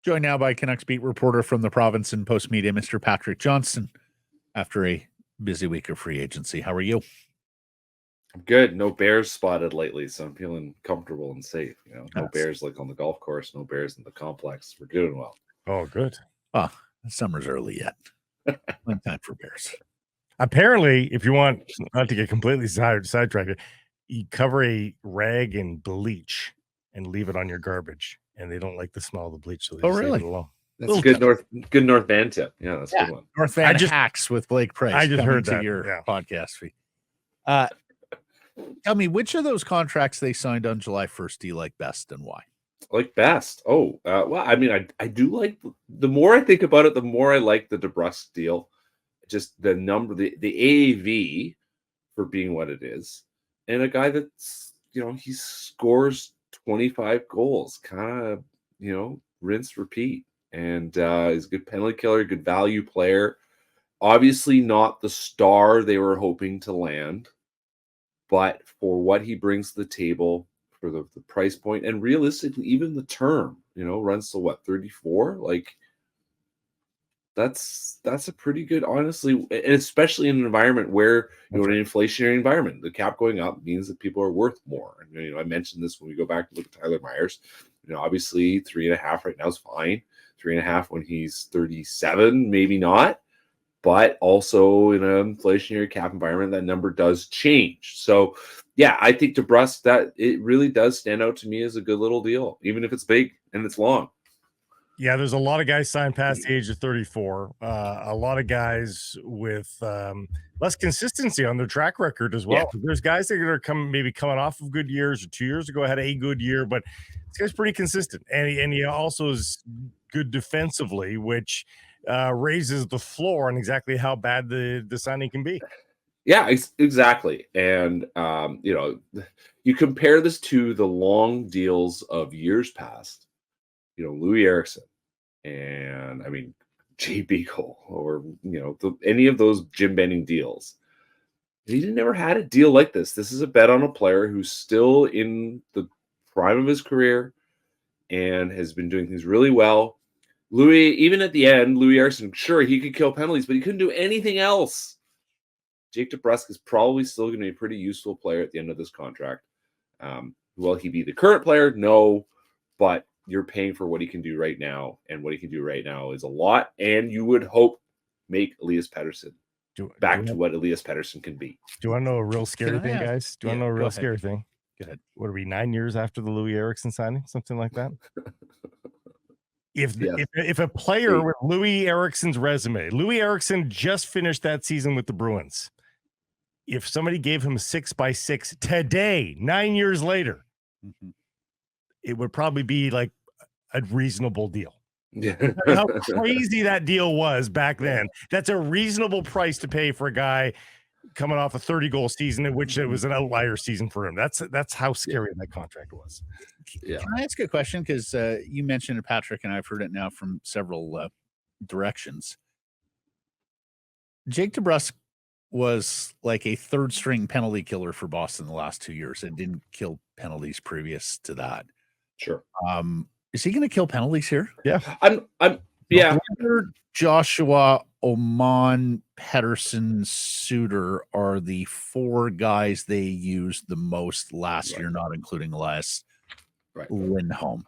Joined now by Canucks beat reporter from the province and Post Media, Mr. Patrick Johnston, after a busy week of free agency. How are you? I'm good. No bears spotted lately, so I'm feeling comfortable and safe. No bears like on the golf course, no bears in the complex. We're doing well. Oh, good. Well, summer's early yet. One time for bears. Apparently, if you want not to get completely sidetracked, you cover a rag in bleach and leave it on your garbage, and they don't like the smell of the bleach, so they just leave it alone. That's a good North Van tip. Yeah, that's a good one. North Van hacks with Blake Price. I just heard that. Your podcast feed. Tell me, which of those contracts they signed on July 1st do you like best and why? Like best? Well, I mean, I do like, the more I think about it, the more I like the DeBrusk deal. Just the number, the AAV for being what it is. And a guy that's, he scores 25 goals, kind of, rinse, repeat. And he's a good penalty killer, good value player. Obviously not the star they were hoping to land, but for what he brings to the table, for the price point, and realistically, even the term, runs to what, 34? Like, that's a pretty good, honestly, and especially in an environment where, in an inflationary environment, the cap going up means that people are worth more. And, I mentioned this when we go back to look at Tyler Myers. Obviously 3.5 right now is fine. 3.5 when he's 37, maybe not. But also in an inflationary cap environment, that number does change. So, yeah, I think DeBrusk, that it really does stand out to me as a good little deal, even if it's big and it's long. Yeah, there's a lot of guys signed past the age of 34. A lot of guys with less consistency on their track record as well. Yeah. There's guys that are coming off of good years, or 2 years ago had a good year, but this guy's pretty consistent. And he also is good defensively, which raises the floor on exactly how bad the signing can be. Yeah, exactly. And, you compare this to the long deals of years past. Louis Eriksson, and I mean, Jay Beagle, or, any of those Jim Benning deals. He never had a deal like this. This is a bet on a player who's still in the prime of his career and has been doing things really well. Louis, even at the end, Louis Eriksson, sure, he could kill penalties, but he couldn't do anything else. Jake DeBrusk is probably still going to be a pretty useful player at the end of this contract. Will he be the current player? No, but you're paying for what he can do right now, and what he can do right now is a lot. And you would hope make Elias Pettersson back to what Elias Pettersson can be. Do you want to know a real scary thing, guys? Do you want to know a real scary thing? Go ahead. What are we, 9 years after the Louis Eriksson signing? Something like that? If a player with Louis Eriksson's resume, Louis Eriksson just finished that season with the Bruins. If somebody gave him 6x6 today, 9 years later, it would probably be like a reasonable deal. Yeah. How crazy that deal was back then. That's a reasonable price to pay for a guy coming off a 30-goal season, in which it was an outlier season for him. That's how scary that contract was. Yeah. Can I ask a question? Because you mentioned it, Patrick, and I've heard it now from several directions. Jake DeBrusk was like a third-string penalty killer for Boston the last 2 years and didn't kill penalties previous to that. Sure. Is he going to kill penalties here? Yeah. Joshua, Oman, Pettersson, Suter are the four guys they used the most last year, not including Elias Lindholm.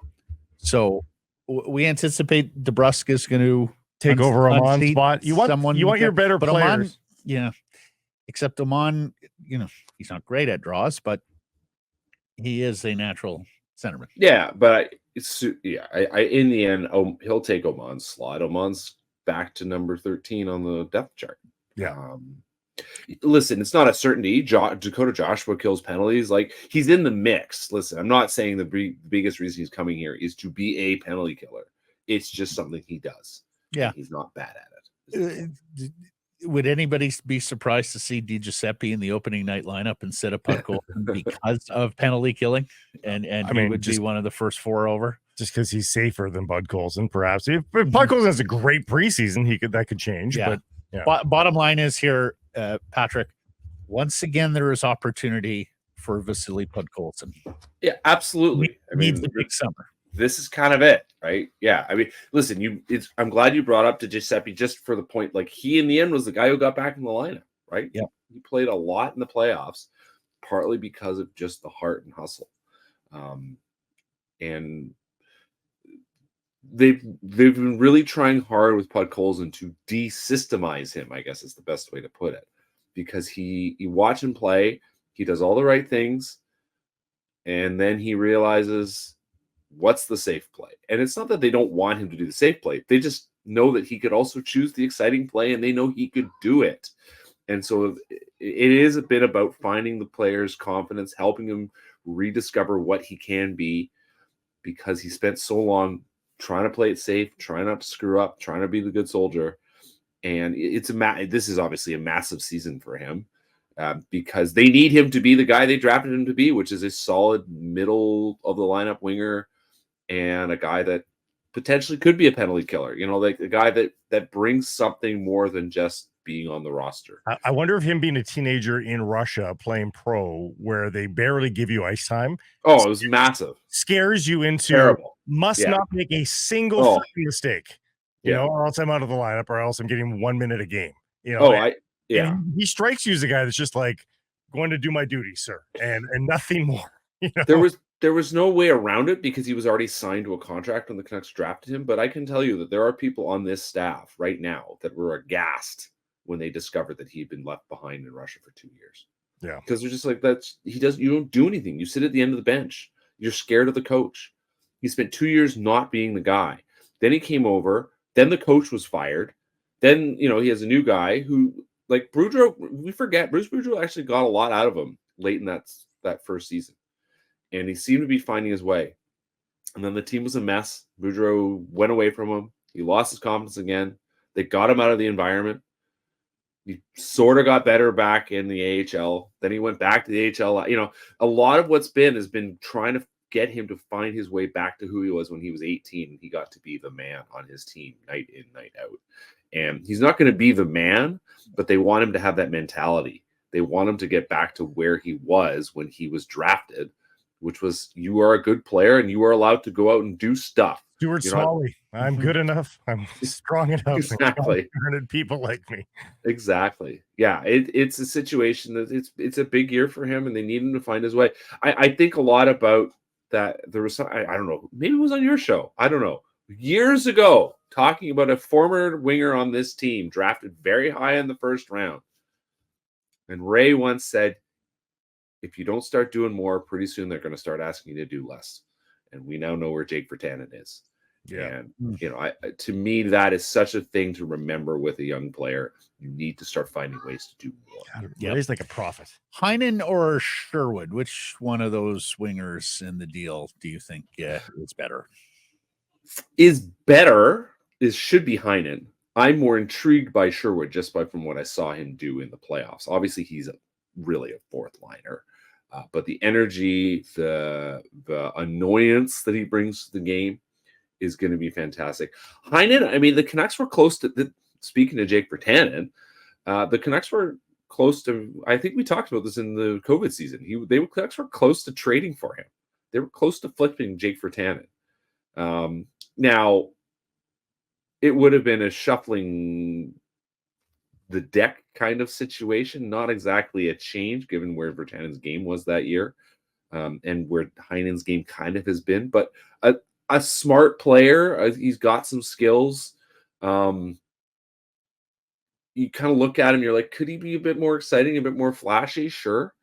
So we anticipate DeBrusk is going to take over Oman's spot. You want your better players. Oman, except Oman, he's not great at draws, but he is a natural centerman. Yeah, but in the end, he'll take Oman's slot. Oman's back to number 13 on the depth chart. Yeah. Listen, it's not a certainty. Dakota Joshua kills penalties. Like, he's in the mix. Listen, I'm not saying the biggest reason he's coming here is to be a penalty killer. It's just something he does. Yeah. He's not bad at it. Would anybody be surprised to see DiGiuseppe in the opening night lineup instead of Podkolzin because of penalty killing? And he would be one of the first four over? Just because he's safer than Podkolzin, perhaps. If Podkolzin has a great preseason, that could change. Yeah. But yeah. Bottom line is here, Patrick, once again, there is opportunity for Vasily Podkolzin. Yeah, absolutely. Needs a big summer. this is kind of it, right? Yeah. I mean, listen, I'm glad you brought up to Giuseppe just for the point, like he in the end was the guy who got back in the lineup, right? Yeah. He played a lot in the playoffs, partly because of just the heart and hustle. And they've been really trying hard with Podkolzin to desystemize him, I guess is the best way to put it. Because you watch him play, he does all the right things, and then he realizes what's the safe play. And it's not that they don't want him to do the safe play. They just know that he could also choose the exciting play, and they know he could do it. And so it is a bit about finding the player's confidence, helping him rediscover what he can be, because he spent so long trying to play it safe, trying not to screw up, trying to be the good soldier. And this is obviously a massive season for him because they need him to be the guy they drafted him to be, which is a solid middle of the lineup winger and a guy that potentially could be a penalty killer. You know, like a guy that brings something more than just being on the roster. I wonder if him being a teenager in Russia playing pro, where they barely give you ice time. Oh, it was massive. Scares you into terrible. Must not make a single mistake. You know, or else I'm out of the lineup, or else I'm getting 1 minute a game. You know, and he strikes you as a guy that's just like going to do my duty, sir, and nothing more. You know? There was no way around it because he was already signed to a contract when the Canucks drafted him. But I can tell you that there are people on this staff right now that were aghast when they discovered that he'd been left behind in Russia for 2 years. Yeah, because they're just like, you don't do anything. You sit at the end of the bench. You're scared of the coach. He spent 2 years not being the guy. Then he came over. Then the coach was fired. Then, you know, he has a new guy who, like Boudreau, we forget, Bruce Boudreau actually got a lot out of him late in that first season. And he seemed to be finding his way. And then the team was a mess. Boudreau went away from him. He lost his confidence again. They got him out of the environment. He sort of got better back in the AHL. Then he went back to the AHL. You know, a lot of what's has been trying to get him to find his way back to who he was when he was 18 and he got to be the man on his team night in, night out. And he's not going to be the man, but they want him to have that mentality. They want him to get back to where he was when he was drafted, which was, you are a good player and you are allowed to go out and do stuff. Stuart Smalley, I'm good enough. I'm strong enough. Exactly. 100 people like me. Exactly. Yeah. It's a situation that it's a big year for him and they need him to find his way. I think a lot about that. There was some, I don't know, maybe it was on your show. I don't know. Years ago, talking about a former winger on this team drafted very high in the first round. And Ray once said, if you don't start doing more, pretty soon they're going to start asking you to do less. And we now know where Jake Virtanen is. Yeah. And, you know, to me, that is such a thing to remember with a young player. You need to start finding ways to do more. Yeah, he's like a prophet. Heinen or Sherwood, which one of those wingers in the deal do you think is better? Should be Heinen. I'm more intrigued by Sherwood just from what I saw him do in the playoffs. Obviously, he's really a fourth liner. But the energy, the annoyance that he brings to the game is going to be fantastic. Heinen, I mean, the Canucks were close to, speaking to Jake Virtanen, the Canucks were close to, I think we talked about this in the COVID season. The Canucks were close to trading for him. They were close to flipping Jake Virtanen. Now, it would have been a shuffling the deck kind of situation, not exactly a change given where Virtanen's game was that year and where Heinen's game kind of has been, but a smart player. He's got some skills. You kind of look at him, you're like, could he be a bit more exciting, a bit more flashy? Sure.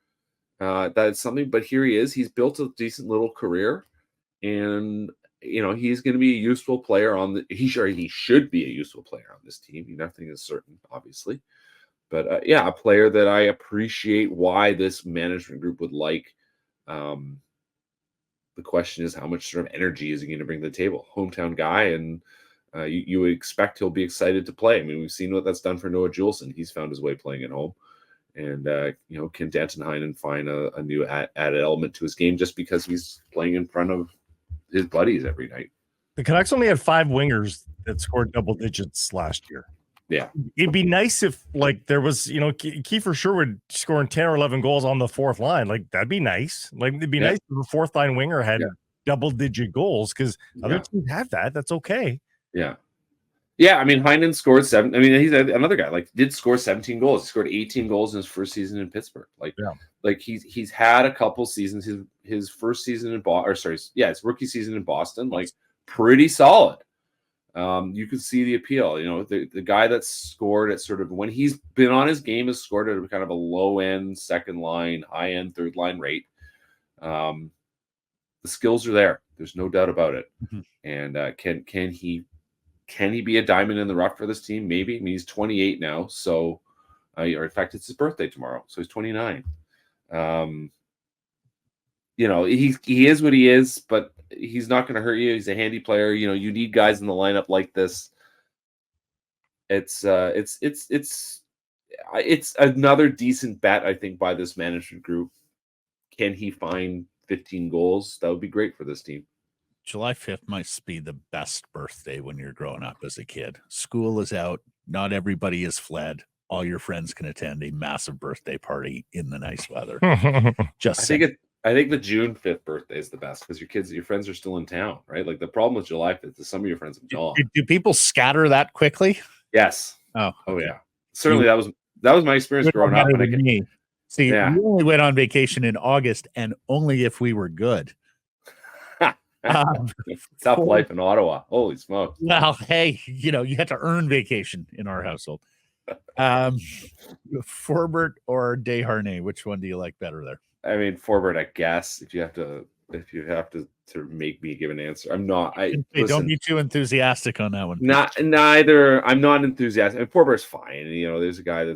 That's something, but here he is. He's built a decent little career and you know, he's going to be a useful player he should be a useful player on this team. Nothing is certain, obviously. But yeah, a player that I appreciate why this management group would like. The question is, how much sort of energy is he going to bring to the table? Hometown guy, and you would expect he'll be excited to play. I mean, we've seen what that's done for Noah Juleson. He's found his way playing at home. And, you know, can Danton Heinen find a new added element to his game just because he's playing in front of his buddies every night? The Canucks only had 5 wingers that scored double digits last year. Yeah. It'd be nice if, like, there was, you know, Kiefer Sherwood scoring 10 or 11 goals on the fourth line. Like, that'd be nice. Like, it'd be nice if a fourth line winger had double-digit goals because other teams have that. That's okay. Yeah. Yeah, I mean, Heinen scored 7. I mean, he's another guy, like, did score 17 goals. He scored 18 goals in his first season in Pittsburgh. Like he's had a couple seasons. His first season in his rookie season in Boston, like, pretty solid. You could see the appeal. You know, the guy that scored at sort of when he's been on his game has scored at kind of a low end second line, high end third line rate. The skills are there. There's no doubt about it. Mm-hmm. And can he be a diamond in the rough for this team? Maybe. I mean, he's 28 now, so or in fact, it's his birthday tomorrow, so he's 29. You know, he is what he is, but he's not going to hurt you. He's a handy player. You know, you need guys in the lineup like this. It's another decent bet, I think, by this management group. Can he find 15 goals? That would be great for this team. July 5th might be the best birthday when you're growing up as a kid. School is out. Not everybody is fled. All your friends can attend a massive birthday party in the nice weather. I think the June 5th birthday is the best because your friends are still in town, right? Like the problem with July 5th is some of your friends have gone. Do people scatter that quickly? Yes. Oh yeah. Certainly, that was my experience growing up. See, we only went on vacation in August, and only if we were good. Tough life in Ottawa. Holy smokes. Well, hey, you know, you had to earn vacation in our household. Forbert or Desharnais, which one do you like better there? I mean, Forbert, I guess, if you have to sort of make me give an answer. I'm not. Don't be too enthusiastic on that one. Neither. I'm not enthusiastic. And Forbert's fine. You know, there's a guy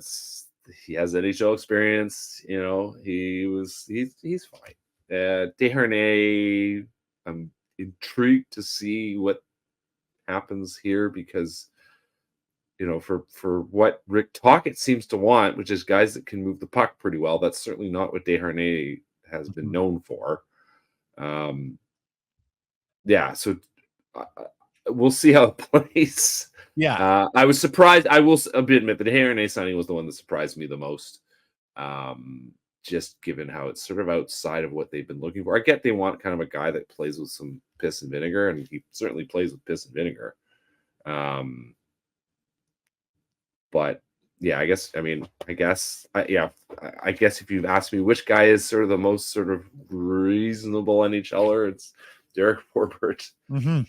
he has NHL experience. You know, he's fine. Desharnais, I'm intrigued to see what happens here because, you know, for what Rick Tocchet seems to want, which is guys that can move the puck pretty well, that's certainly not what Desharnais has been known for. So we'll see how it plays. Yeah. I was surprised. I will admit the Desharnais signing was the one that surprised me the most. Just given how it's sort of outside of what they've been looking for. I get they want kind of a guy that plays with some piss and vinegar, and he certainly plays with piss and vinegar. But yeah, I guess if you've asked me which guy is sort of the most sort of reasonable NHLer, it's Derek Forbert. Mm-hmm.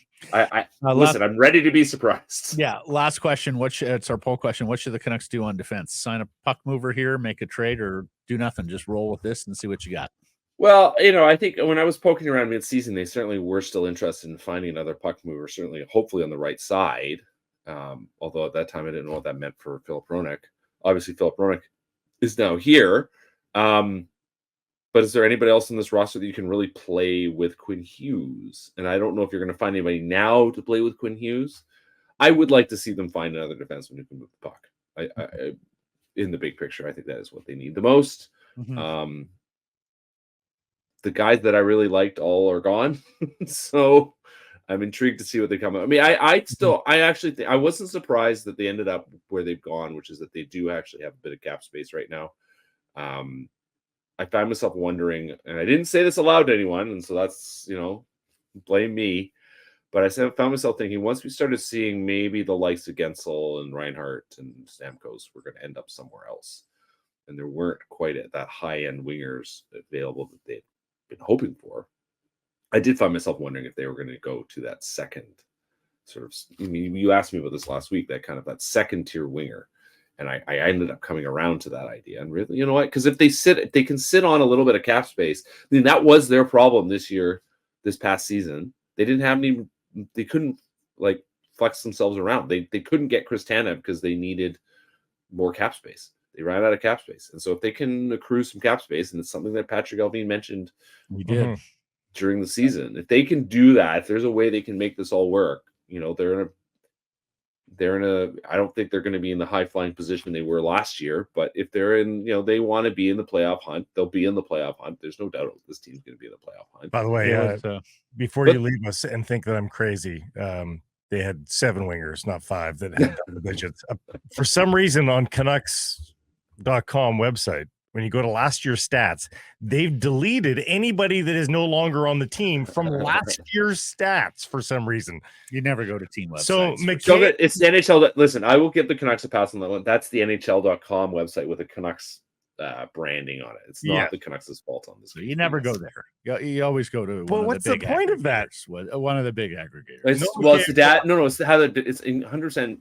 Listen, I'm ready to be surprised. Yeah. Last question. It's our poll question. What should the Canucks do on defense? Sign a puck mover here, make a trade, or do nothing? Just roll with this and see what you got. Well, you know, I think when I was poking around mid-season, they certainly were still interested in finding another puck mover, certainly, hopefully on the right side. Although at that time, I didn't know what that meant for Philip Hronek. Obviously, Philip Hronek is now here. But is there anybody else in this roster that you can really play with Quinn Hughes? And I don't know if you're going to find anybody now to play with Quinn Hughes. I would like to see them find another defenseman who can move the puck. I in the big picture, I think that is what they need the most. Mm-hmm. The guys that I really liked all are gone. So I'm intrigued to see what they come up. I mean, I actually think I wasn't surprised that they ended up where they've gone, which is that they do actually have a bit of cap space right now. I found myself wondering, and I didn't say this aloud to anyone, and so that's, you know, blame me. But I found myself thinking, once we started seeing maybe the likes of Gensel and Reinhart and Stamkos were going to end up somewhere else, and there weren't quite at that high-end wingers available that they'd been hoping for, I did find myself wondering if they were going to go to that second sort of, I mean, you asked me about this last week, that second-tier winger. And I ended up coming around to that idea. And really, you know what? Because if they can sit on a little bit of cap space, I mean, that was their problem this past season. They couldn't like flex themselves around. They couldn't get Chris Tanev because they needed more cap space. They ran out of cap space. And so if they can accrue some cap space, and it's something that Patrick Allvin mentioned during the season, if they can do that, if there's a way they can make this all work, you know, they're in a I don't think they're going to be in the high flying position they were last year, but if they're in, you know, they want to be in the playoff hunt, they'll be in the playoff hunt. There's no doubt this team's going to be in the playoff hunt. By the way, before you leave us and think that I'm crazy, they had 7 wingers, not 5, that had double digits. For some reason on Canucks.com website, when you go to last year's stats, they've deleted anybody that is no longer on the team from last year's stats for some reason. You never go to team websites. So it's the NHL. Listen, I will give the Canucks a pass on that one. That's the NHL.com website with a Canucks branding on it. It's not the Canucks' fault on this. So you never go there. You always go to. Well, what's the point of that? One of the big aggregators. It's it's how it's 100%.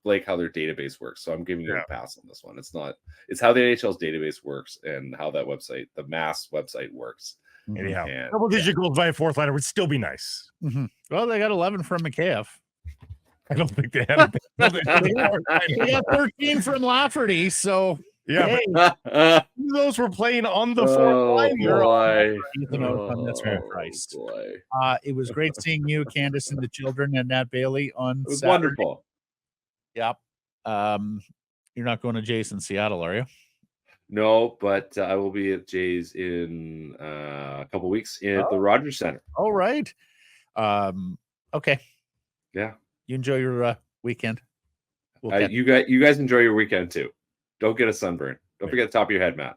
Like how their database works. So I'm giving you a pass on this one. It's how the NHL's database works and how that website, the mass website works. Anyhow, double-digit goals by a fourth liner would still be nice. Mm-hmm. Well, they got 11 from McKayev. I don't think they have. They got 13 from Lafferty. So yeah, those were playing on the fourth line. It was great seeing you, Candace, and the children, and Nat Bailey on. It was Saturday. wonderful. Yep. You're not going to Jay's in Seattle, are you? No, but I will be at Jay's in a couple weeks at the Rogers Center. All right. Okay. Yeah. You enjoy your weekend. You guys enjoy your weekend too. Don't get a sunburn. Don't forget the top of your head, Matt.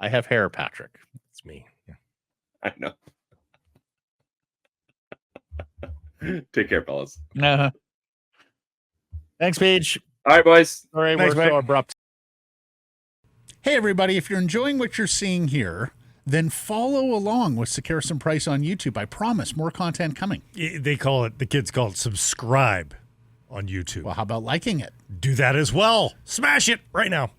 I have hair, Patrick. It's me. Yeah. I know. Take care, fellas. Uh-huh. Thanks, Paige. All right, boys. All right, Thanks, we're so abrupt. Hey, everybody. If you're enjoying what you're seeing here, then follow along with Sekeres and Price on YouTube. I promise more content coming. The kids call it subscribe on YouTube. Well, how about liking it? Do that as well. Smash it right now.